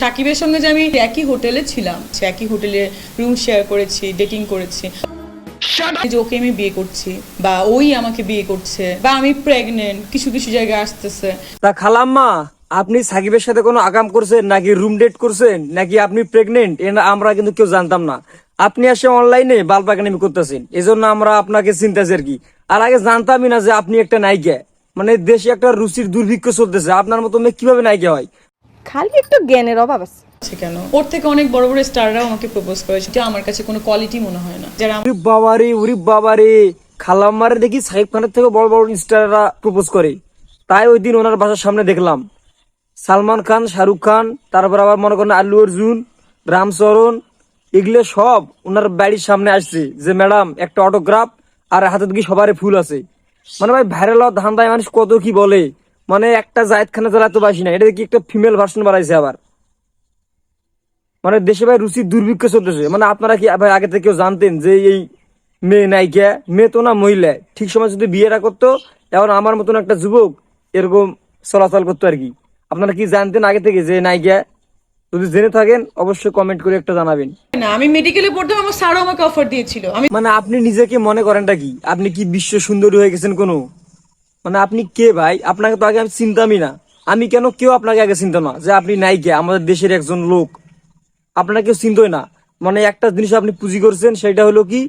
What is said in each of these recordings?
সাকিবের সঙ্গে যে আমি একই হোটেলে ছিলাম, একই হোটেলে রুম শেয়ার করেছি, ডেটিং করেছি, যে ওকে আমি বিয়ে করছি বা ওই আমাকে বিয়ে করছে বা আমি প্রেগনেন্ট, কিছু কিছু জায়গায় আসতেছে। তা খালাম্মা, আপনি সাকিবের সাথে কোনো আকাম করছেন নাকি রুম ডেট করছেন নাকি আপনি প্রেগনেন্ট, এটা আমরা কিন্তু কেউ জানতাম না। আপনি এসে অনলাইনে বালপাকানামি করতেছেন, এজন্য আমরা আপনাকে চিন্তাছি আর কি। আর আগে জানতামই না যে আপনি একটা নায়িকা। মানে দেশে একটা রুচির দুর্ভিক্ষ চলতেছে, আপনার মতো মেয়ে কিভাবে নায়িকা হয়? খালি একটু জ্ঞানের অভাব আছে। কেন ওর থেকে অনেক বড় বড় স্টাররাও আমাকে প্রপোজ করেছে, এটা আমার কাছে কোনো কোয়ালিটি মনে হয় না। যারা ওরে বাবারে, ওরে বাবারে, খালাম্মারে দেখি সাকিব খানের থেকে বড় বড় স্টাররা প্রপোজ করে। তাই ওই দিন ওনার বাসার সামনে দেখলাম সালমান খান, শাহরুখ খান, তারপর আবার মনে করেন আল্লু অর্জুন, রামচরণ, এগুলো সব ওনার বাড়ির সামনে আসছে যে ম্যাডাম একটা অটোগ্রাফ, আর হাতে দেখি সবারই ফুল আছে। মানে ভাই ভাইরাল ধান্দায় মানুষ কত কি বলে। মানে একটা জায়েদ খানে জ্বালা তো বাসি না, এটা কি একটা ফিমেল ভার্সন বানাইছে আবার। মানে দেশে ভাই রুচির দুর্ভিক্ষ চলতেছে। মানে আপনারা কি ভাই আগে থেকে কেউ জানতেন যে এই মেয়ে নায়িকা? মেয়ে তো না, মহিলা। ঠিক সময় যদি বিয়েটা করতো, এখন আমার মতন একটা যুবক এরকম চলাচল করতো আর কি। আপনারা কি জানতেন আগে থেকে যে নায়িকা? যদি জেনে থাকেন অবশ্যই কমেন্ট করে একটা জানাবেন। না, আমি মেডিকেলে পড়তাম, আমার স্যারও আমাকে অফার দিয়েছিল। আমি মানে আপনি নিজেকে মনে করেনটা কি? আপনি কি বিশ্ব সুন্দরী হয়ে গেছেন কোনো? মানে আপনি কে ভাই? আপনাকে তো আগে আমি চিনতামই না। আমি কেন, কেউ আপনাকে আগে চিনতো না যে আপনি নায়িকা, আমাদের দেশের একজন লোক। আপনারা কেউ চিনতই না। মানে একটা জিনিস আপনি পুঁজি করছেন, সেটা হলো কি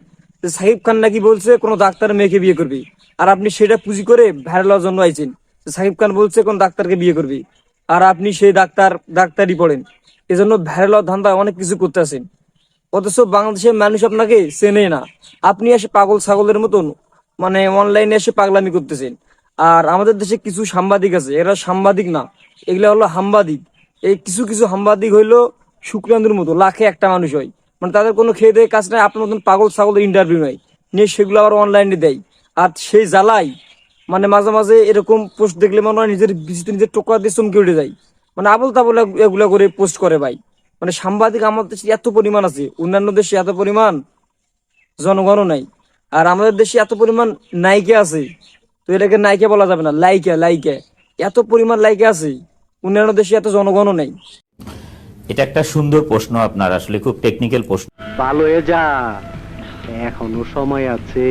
যে সাকিব খান নাকি বলছে কোন ডাক্তার মেয়েকে বিয়ে করবে, আর আপনি সেটা পুঁজি করে ভাইরাল হওয়ার জন্য আইছেন। সাকিব খান বলছে কোন ডাক্তারকে বিয়ে করবে, আর আপনি সেই ডাক্তারই পড়েন। এজন্য ভাইরাল হওয়ার ধান্দা অনেক কিছু করতেছেন, অথচ বাংলাদেশের মানুষ আপনাকে চেনে না। আপনি এসে পাগল ছাগলের মতন মানে অনলাইনে এসে পাগলামি করতেছেন। আর আমাদের দেশে কিছু সাংবাদিক আছে, এরা সাংবাদিক না, এগুলা হলো হামবাদিক। এই কিছু কিছু হামবাদিক হইলো শুক্রান্দুর মতো, লাখে একটা মানুষ হয়। মানে তাদের কোনো খেয়ে দেয় কাজ নাই, আপনার মতন পাগল ছাগলের ইন্টারভিউ নাই, নিয়ে সেগুলো আবার অনলাইনে দেয়। আর সেই জ্বালাই মানে মাঝে মাঝে এরকম পোস্ট দেখলে মনে হয় নিজের বিচিতে নিজের টোকা দিয়ে চমকে উঠে যায়। মানে আবল তাবল এগুলা করে পোস্ট করে ভাই। মানে সাংবাদিক আমাদের দেশে এত পরিমাণ আছে, অন্যান্য দেশে এত পরিমাণ জনগণও নাই। আর আমাদের দেশে এত পরিমাণ নায়িকা আছে, তো এটাকে নায়িকা বলা যাবে না, লাইকা লাইকা। এত পরিমাণ লাইকা আছে, অন্যান্য দেশে এত জনগণও নাই। এটা একটা সুন্দর প্রশ্ন আপনার, আসলে খুব টেকনিক্যাল প্রশ্ন। ভালো হয়ে যা, এখনো সময় আছে।